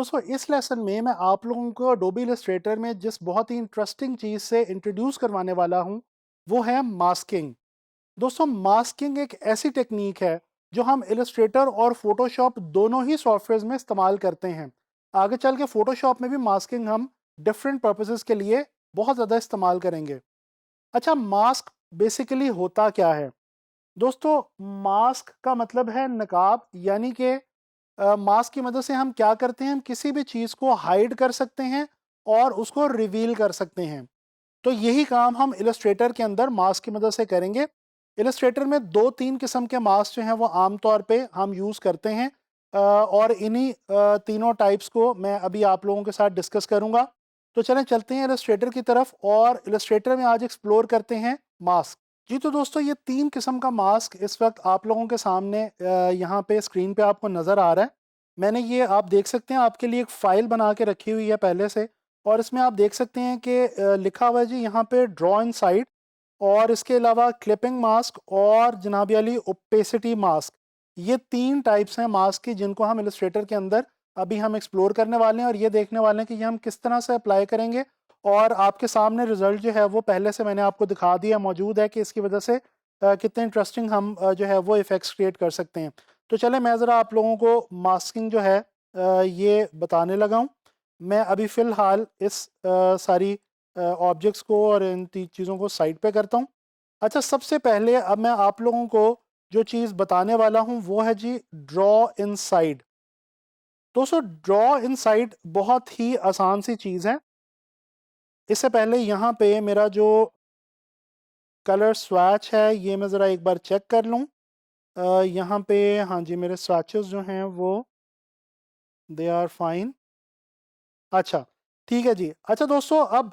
दोस्तों इस लेसन में मैं आप लोगों को अडोबी इलस्ट्रेटर में जिस बहुत ही इंटरेस्टिंग चीज़ से इंट्रोड्यूस करवाने वाला हूं वो है मास्किंग। दोस्तों मास्किंग एक ऐसी टेक्निक है जो हम इलस्ट्रेटर और फोटोशॉप दोनों ही सॉफ्टवेयर में इस्तेमाल करते हैं। आगे चल के फोटोशॉप में भी मास्किंग हम डिफरेंट पर्पसेस के लिए बहुत ज़्यादा इस्तेमाल करेंगे। अच्छा, मास्क बेसिकली होता क्या है? दोस्तों मास्क का मतलब है नकाब, यानी कि मास्क की मदद से हम क्या करते हैं, हम किसी भी चीज़ को हाइड कर सकते हैं और उसको रिवील कर सकते हैं। तो यही काम हम इलस्ट्रेटर के अंदर मास्क की मदद से करेंगे। इलस्ट्रेटर में 2-3 किस्म के मास्क जो हैं वो आम तौर पे हम यूज़ करते हैं और इन्हीं तीनों टाइप्स को मैं अभी आप लोगों के साथ डिस्कस करूँगा। तो चलें चलते हैं इलस्ट्रेटर की तरफ और इलस्ट्रेटर में आज एक्सप्लोर करते हैं मास्क। जी तो दोस्तों ये 3 किस्म का मास्क इस वक्त आप लोगों के सामने यहाँ पे स्क्रीन पे आपको नज़र आ रहा है। मैंने ये आप देख सकते हैं आपके लिए एक फ़ाइल बना के रखी हुई है पहले से, और इसमें आप देख सकते हैं कि लिखा हुआ है जी यहाँ पे ड्रॉ इन साइड, और इसके अलावा क्लिपिंग मास्क और जनाबी अली ओपेसिटी मास्क। ये 3 टाइप्स हैं मास्क की जिनको हम इलस्ट्रेटर के अंदर अभी हम एक्सप्लोर करने वाले हैं और ये देखने वाले हैं कि ये हम किस तरह से अप्लाई करेंगे। और आपके सामने रिजल्ट जो है वो पहले से मैंने आपको दिखा दिया मौजूद है कि इसकी वजह से कितने इंटरेस्टिंग हम जो है वो इफ़ेक्ट्स क्रिएट कर सकते हैं। तो चलें मैं ज़रा आप लोगों को मास्किंग जो है ये बताने लगा हूँ। मैं अभी फ़िलहाल इस सारी ऑब्जेक्ट्स को और इन चीज़ों को साइड पे करता हूँ। अच्छा, सबसे पहले अब मैं आप लोगों को जो चीज़ बताने वाला हूँ वो है जी ड्रॉ इनसाइड। दोस्तों ड्रॉ इनसाइड बहुत ही आसान सी चीज़ है। इससे पहले यहाँ पे मेरा जो कलर स्वैच है ये मैं ज़रा एक बार चेक कर लूँ। यहाँ पे हाँ जी, मेरे स्वैचेस जो हैं वो दे आर फाइन। अच्छा, ठीक है जी। अच्छा दोस्तों, अब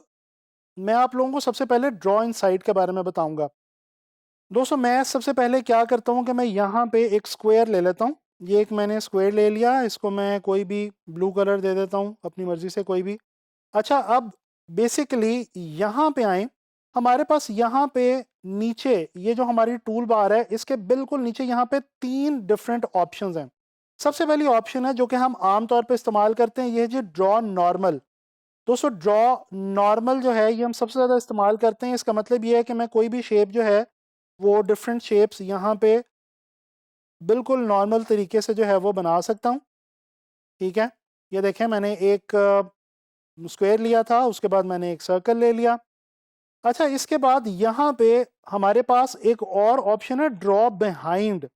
मैं आप लोगों को सबसे पहले ड्रॉ इनसाइड के बारे में बताऊँगा। दोस्तों मैं सबसे पहले क्या करता हूँ कि मैं यहाँ पे एक स्क्वायर ले लेता हूँ। ये एक मैंने स्क्वायर ले लिया, इसको मैं कोई भी ब्लू कलर दे देता हूँ अपनी मर्ज़ी से कोई भी। अच्छा, अब बेसिकली यहाँ पे आएँ, हमारे पास यहाँ पे नीचे ये जो हमारी टूल बार है इसके बिल्कुल नीचे यहाँ पे 3 डिफरेंट ऑप्शंस हैं। सबसे पहली ऑप्शन है जो कि हम आम तौर पे इस्तेमाल करते हैं, ये है जी ड्रॉ नॉर्मल। दोस्तों ड्रॉ नॉर्मल जो है ये हम सबसे ज़्यादा इस्तेमाल करते हैं। इसका मतलब ये है कि मैं कोई भी शेप जो है वो डिफरेंट शेप्स यहाँ पे बिल्कुल नॉर्मल तरीके से जो है वो बना सकता हूँ। ठीक है, ये देखें मैंने एक स्क्वायर लिया था, उसके बाद मैंने एक सर्कल ले लिया। अच्छा, इसके बाद यहाँ पे हमारे पास एक और ऑप्शन है ड्रॉ बिहाइंड।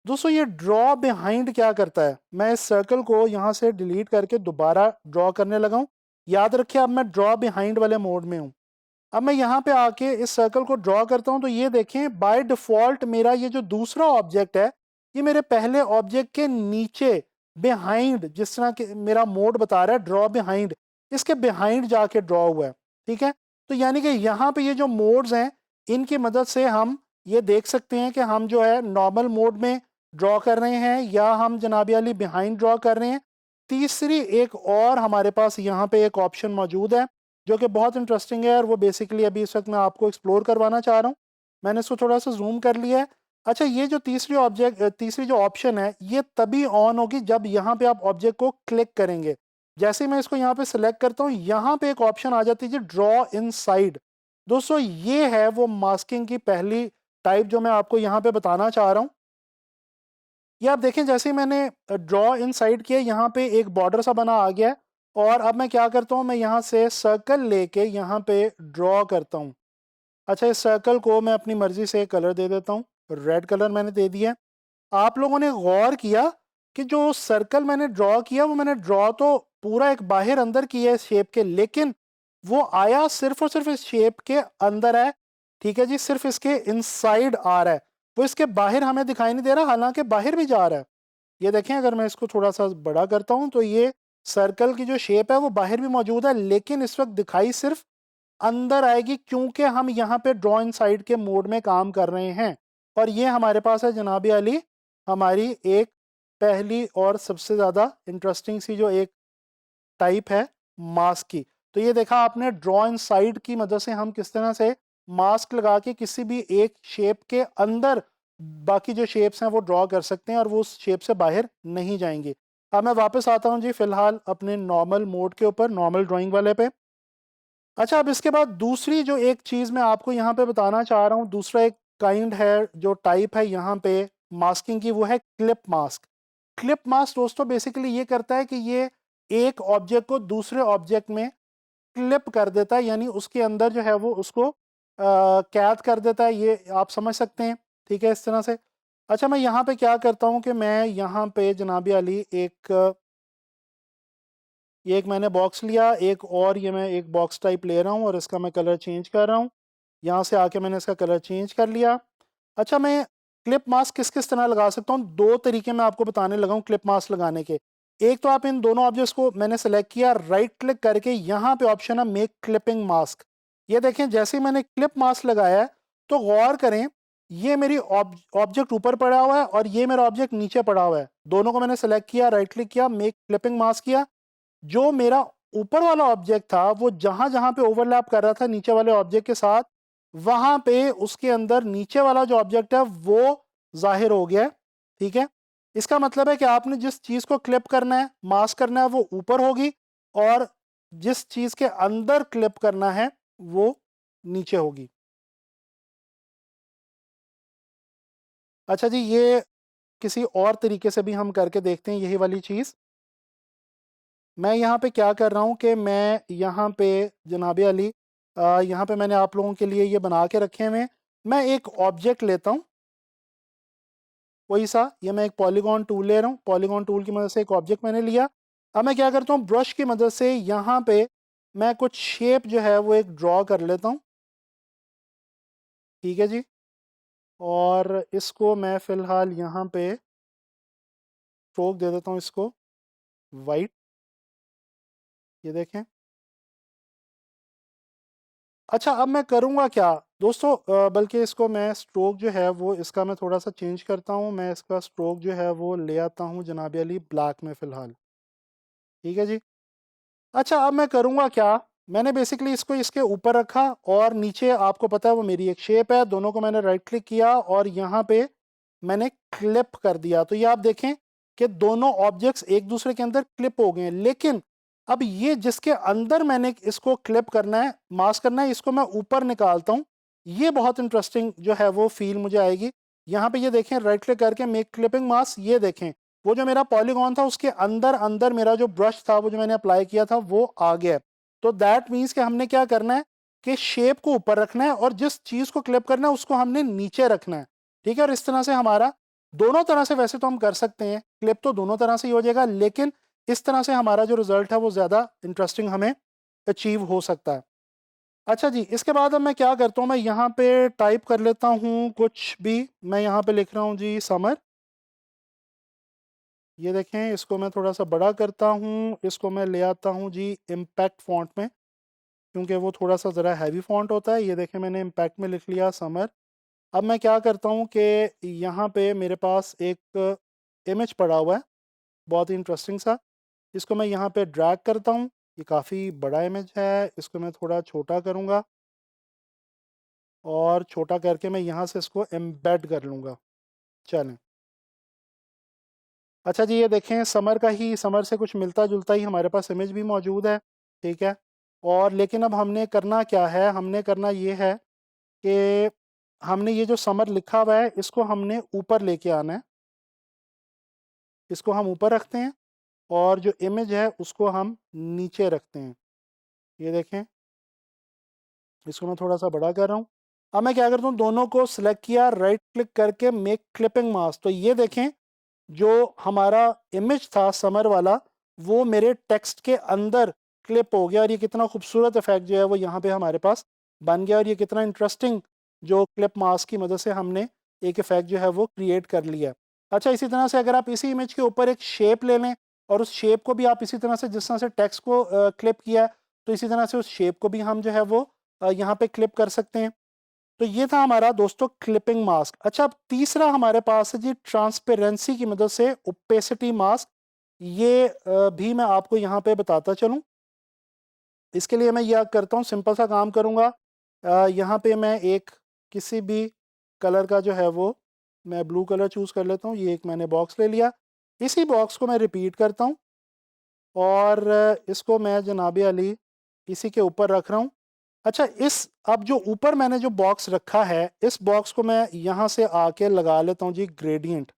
दोस्तों ये ड्रॉ बिहाइंड क्या करता है, मैं इस सर्कल को यहाँ से डिलीट करके दोबारा ड्रॉ करने लगा हूँ। याद रखिए अब मैं ड्रॉ बिहाइंड वाले मोड में हूँ। अब मैं यहाँ पे आके इस सर्कल को ड्रॉ करता हूँ तो ये देखें बाय डिफ़ॉल्ट मेरा ये जो दूसरा ऑब्जेक्ट है ये मेरे पहले ऑब्जेक्ट के नीचे बिहाइंड, जिस तरह के मेरा मोड बता रहा है ड्रॉ बिहाइंड, इसके बिहाइंड जाके ड्रॉ हुआ है। ठीक है, तो यानी कि यहाँ पे ये जो मोड्स हैं इनकी मदद से हम ये देख सकते हैं कि हम जो है नॉर्मल मोड में ड्रॉ कर रहे हैं या हम जनाबी अली बिहाइंड ड्रॉ कर रहे हैं। तीसरी एक और हमारे पास यहाँ पे एक ऑप्शन मौजूद है जो कि बहुत इंटरेस्टिंग है और वो बेसिकली अभी इस वक्त मैं आपको एक्सप्लोर करवाना चाह रहा हूँ। मैंने इसको थोड़ा सा जूम कर लिया है। अच्छा, ये जो तीसरी जो ऑप्शन है ये तभी ऑन होगी जब यहाँ पे आप ऑब्जेक्ट को क्लिक करेंगे। जैसे ही मैं इसको यहाँ पे सिलेक्ट करता हूँ यहाँ पे एक ऑप्शन आ जाती है ड्रॉ इन साइड। दोस्तों ये है वो मास्किंग की पहली टाइप जो मैं आपको यहाँ पे बताना चाह रहा हूँ। ये आप देखें जैसे ही मैंने ड्रॉ इन साइड किया यहाँ पे एक बॉर्डर सा बना आ गया है, और अब मैं क्या करता हूँ मैं यहाँ से सर्कल लेके यहाँ पे ड्रॉ करता हूँ। अच्छा, इस सर्कल को मैं अपनी मर्जी से कलर दे देता हूँ, रेड कलर मैंने दे दिया है। आप लोगों ने गौर किया कि जो सर्कल मैंने ड्रॉ किया वो मैंने ड्रॉ तो पूरा एक बाहर अंदर किया है इस शेप के, लेकिन वो आया सिर्फ और सिर्फ इस शेप के अंदर है। ठीक है जी, सिर्फ इसके इनसाइड आ रहा है, वो इसके बाहर हमें दिखाई नहीं दे रहा, हालांकि बाहर भी जा रहा है। ये देखें अगर मैं इसको थोड़ा सा बड़ा करता हूं तो ये सर्कल की जो शेप है वो बाहर भी मौजूद है, लेकिन इस वक्त दिखाई सिर्फ अंदर आएगी क्योंकि हम यहाँ पे ड्रॉ इन साइड के मोड में काम कर रहे हैं। और ये हमारे पास है जनाबी अली हमारी एक पहली और सबसे ज़्यादा इंटरेस्टिंग सी जो एक टाइप है मास्क की। तो ये देखा आपने ड्रॉ इन साइड की मदद से हम किस तरह से मास्क लगा के किसी भी एक शेप के अंदर बाकी जो शेप्स हैं वो ड्रॉ कर सकते हैं और वो उस शेप से बाहर नहीं जाएंगे। अब मैं वापस आता हूँ जी फिलहाल अपने नॉर्मल मोड के ऊपर, नॉर्मल ड्राइंग वाले पे। अच्छा, अब इसके बाद दूसरी जो एक चीज़ मैं आपको यहाँ पे बताना चाह रहा हूँ, दूसरा एक काइंड है जो टाइप है यहाँ पे मास्किंग की, वो है क्लिप मास्क। क्लिप मास्क दोस्तों बेसिकली ये करता है कि ये एक ऑब्जेक्ट को दूसरे ऑब्जेक्ट में क्लिप कर देता है, यानी उसके अंदर जो है वो उसको कैद कर देता है, ये आप समझ सकते हैं। ठीक है, इस तरह से। अच्छा, मैं यहाँ पे क्या करता हूँ कि मैं यहाँ पे जनाबी अली ये एक मैंने बॉक्स लिया, एक और ये मैं एक बॉक्स टाइप ले रहा हूँ और इसका मैं कलर चेंज कर रहा हूँ। यहाँ से आके मैंने इसका कलर चेंज कर लिया। अच्छा, मैं क्लिप मास्क किस किस तरह लगा सकता हूँ, दो तरीके मैं आपको बताने लगा हूँ क्लिप मास्क लगाने के। एक तो आप इन दोनों ऑब्जेक्ट्स को मैंने सेलेक्ट किया, राइट क्लिक करके यहाँ पे ऑप्शन है मेक क्लिपिंग मास्क। ये देखें, जैसे ही मैंने क्लिप मास्क लगाया है तो गौर करें, ये मेरी ऑब्जेक्ट ऊपर पड़ा हुआ है और ये मेरा ऑब्जेक्ट नीचे पड़ा हुआ है। दोनों को मैंने सेलेक्ट किया, राइट क्लिक किया, मेक क्लिपिंग मास्क किया। जो मेरा ऊपर वाला ऑब्जेक्ट था वो जहां जहां पे ओवरलैप कर रहा था नीचे वाले ऑब्जेक्ट के साथ, वहां पे उसके अंदर नीचे वाला जो ऑब्जेक्ट है वो जाहिर हो गया है। ठीक है, इसका मतलब है कि आपने जिस चीज को क्लिप करना है, मास्क करना है, वो ऊपर होगी, और जिस चीज के अंदर क्लिप करना है वो नीचे होगी। अच्छा जी, ये किसी और तरीके से भी हम करके देखते हैं यही वाली चीज। मैं यहाँ पे क्या कर रहा हूँ कि मैं यहाँ पे जनाबे अली यहाँ पे मैंने आप लोगों के लिए ये बना के रखे हुए हैं। मैं एक ऑब्जेक्ट लेता हूँ, कोई सा, ये मैं एक पॉलीगॉन टूल ले रहा हूँ, पॉलीगॉन टूल की मदद से एक ऑब्जेक्ट मैंने लिया। अब मैं क्या करता हूँ, ब्रश की मदद से यहाँ पे मैं कुछ शेप जो है वो एक ड्रॉ कर लेता हूँ। ठीक है जी, और इसको मैं फ़िलहाल यहाँ पे स्ट्रोक दे देता हूँ इसको वाइट। ये देखें। अच्छा, अब मैं करूँगा क्या दोस्तों, बल्कि इसको मैं स्ट्रोक जो है वो इसका मैं थोड़ा सा चेंज करता हूँ। मैं इसका स्ट्रोक जो है वो ले आता हूँ जनाब अली ब्लैक में फ़िलहाल। ठीक है जी। अच्छा, अब मैं करूँगा क्या, मैंने बेसिकली इसको इसके ऊपर रखा और नीचे आपको पता है वो मेरी एक शेप है, दोनों को मैंने राइट क्लिक किया और यहाँ पे मैंने क्लिप कर दिया। तो ये आप देखें कि दोनों ऑब्जेक्ट्स एक दूसरे के अंदर क्लिप हो गए हैं। लेकिन अब ये जिसके अंदर मैंने इसको क्लिप करना है, मास्क करना है, इसको मैं ऊपर निकालता हूँ। ये बहुत इंटरेस्टिंग जो है वो फील मुझे आएगी। यहाँ पे ये देखें, राइट क्लिक करके मेक क्लिपिंग मास्क, ये देखें वो जो मेरा पॉलीगॉन था उसके अंदर अंदर मेरा जो ब्रश था वो जो मैंने अप्लाई किया था वो आ गया है। तो दैट मीन्स कि हमने क्या करना है कि शेप को ऊपर रखना है और जिस चीज को क्लिप करना है उसको हमने नीचे रखना है। ठीक है, और इस तरह से हमारा दोनों तरह से वैसे तो हम कर सकते हैं, क्लिप तो दोनों तरह से ही हो जाएगा, लेकिन इस तरह से हमारा जो रिजल्ट है वो ज्यादा इंटरेस्टिंग हमें अचीव हो सकता है। अच्छा जी, इसके बाद अब मैं क्या करता हूँ, मैं यहाँ पे टाइप कर लेता हूँ कुछ भी। मैं यहाँ पे लिख रहा हूँ जी समर। ये देखें, इसको मैं थोड़ा सा बड़ा करता हूँ, इसको मैं ले आता हूँ जी इम्पैक्ट फॉन्ट में, क्योंकि वो थोड़ा सा ज़रा हैवी फॉन्ट होता है। ये देखें, मैंने इम्पैक्ट में लिख लिया समर। अब मैं क्या करता हूँ कि यहाँ पे मेरे पास एक इमेज पड़ा हुआ है, बहुत ही इंटरेस्टिंग सा। इसको मैं यहाँ पे ड्रैग करता हूँ। ये काफ़ी बड़ा इमेज है, इसको मैं थोड़ा छोटा करूँगा और छोटा करके मैं यहाँ से इसको एम्बेड कर लूँगा। चलें। अच्छा जी, ये देखें, समर का ही, समर से कुछ मिलता जुलता ही हमारे पास इमेज भी मौजूद है। ठीक है, और लेकिन अब हमने करना क्या है, हमने करना ये है कि हमने ये जो समर लिखा हुआ है इसको हमने ऊपर लेके आना है। इसको हम ऊपर रखते हैं और जो इमेज है उसको हम नीचे रखते हैं। ये देखें, इसको मैं थोड़ा सा बड़ा कर रहा हूँ। अब मैं क्या करता हूँ, दोनों को सिलेक्ट किया, राइट क्लिक करके मेक क्लिपिंग मास्क। तो ये देखें, जो हमारा इमेज था समर वाला वो मेरे टेक्स्ट के अंदर क्लिप हो गया, और ये कितना खूबसूरत इफेक्ट जो है वो यहाँ पे हमारे पास बन गया। और ये कितना इंटरेस्टिंग जो क्लिप मास्क की मदद से हमने एक इफेक्ट जो है वो क्रिएट कर लिया। अच्छा, इसी तरह से अगर आप इसी इमेज के ऊपर एक शेप ले लें और उस शेप को भी आप इसी तरह से, जिस तरह से टेक्स्ट को क्लिप किया है, तो इसी तरह से उस शेप को भी हम जो है वो यहाँ पे क्लिप कर सकते हैं। तो ये था हमारा दोस्तों क्लिपिंग मास्क। अच्छा, अब तीसरा हमारे पास है जी ट्रांसपेरेंसी की मदद से ओपेसिटी मास्क। ये भी मैं आपको यहाँ पे बताता चलूँ। इसके लिए मैं यह करता हूँ, सिंपल सा काम करूँगा। यहाँ पे मैं एक किसी भी कलर का जो है वो मैं ब्लू कलर चूज़ कर लेता हूँ। ये एक मैंने बॉक्स ले लिया। इसी बॉक्स को मैं रिपीट करता हूँ और इसको मैं जनाब अली इसी के ऊपर रख रहा हूँ। अच्छा, इस अब जो ऊपर मैंने जो बॉक्स रखा है, इस बॉक्स को मैं यहाँ से आके लगा लेता हूँ जी ग्रेडियंट।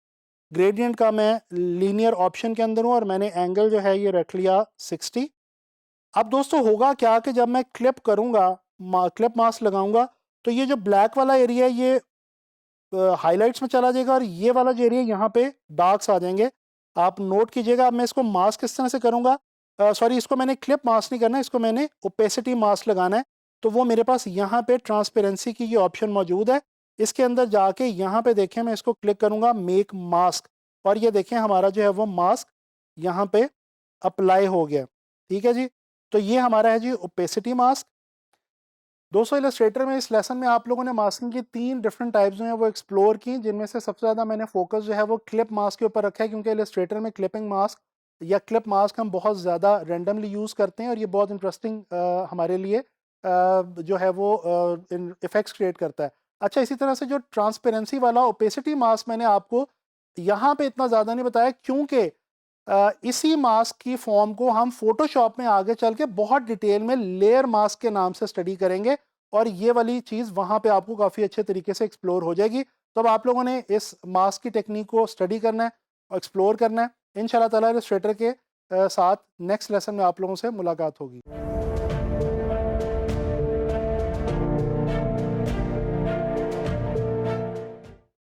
ग्रेडियंट का मैं लीनियर ऑप्शन के अंदर हूँ और मैंने एंगल जो है ये रख लिया 60। अब दोस्तों होगा क्या कि जब मैं क्लिप करूँगा, क्लिप मास्क लगाऊंगा, तो ये जो ब्लैक वाला एरिया है ये हाइलाइट्स में चला जाएगा और ये वाला जो एरिया यहाँ पे डार्क्स आ जाएंगे। आप नोट कीजिएगा। अब मैं इसको मास्क किस तरह से करूँगा, सॉरी इसको मैंने क्लिप मास्क नहीं करना है, इसको मैंने ओपेसिटी मास्क लगाना है। तो वो मेरे पास यहाँ पे ट्रांसपेरेंसी की ये ऑप्शन मौजूद है। इसके अंदर जाके यहाँ पे देखें, मैं इसको क्लिक करूँगा मेक मास्क, और ये देखें हमारा जो है वो मास्क यहाँ पे अप्लाई हो गया। ठीक है जी, तो ये हमारा है जी ओपेसिटी मास्क। दोस्तों इलस्ट्रेटर में इस लेसन में आप लोगों ने मास्किंग की 3 डिफरेंट टाइप्स जो हैं वो एक्सप्लोर की, जिनमें से सबसे ज़्यादा मैंने फोकस जो है वो क्लिप मास्क के ऊपर रखा है, क्योंकि इलस्ट्रेटर में क्लिपिंग मास्क या क्लिप मास्क हम बहुत ज़्यादा रैंडमली यूज़ करते हैं और ये बहुत इंटरेस्टिंग हमारे लिए जो है वो इफ़ेक्ट्स क्रिएट करता है। अच्छा, इसी तरह से जो ट्रांसपेरेंसी वाला ओपेसिटी मास्क मैंने आपको यहाँ पे इतना ज़्यादा नहीं बताया, क्योंकि इसी मास्क की फॉर्म को हम फोटोशॉप में आगे चल के बहुत डिटेल में लेयर मास्क के नाम से स्टडी करेंगे और ये वाली चीज़ वहाँ पे आपको काफ़ी अच्छे तरीके से एक्सप्लोर हो जाएगी। तो अब आप लोगों ने इस मास्क की टेक्निक को स्टडी करना है और एक्सप्लोर करना है। इंशाल्लाह ताला इलस्ट्रेटर के साथ नेक्स्ट लेसन में आप लोगों से मुलाकात होगी।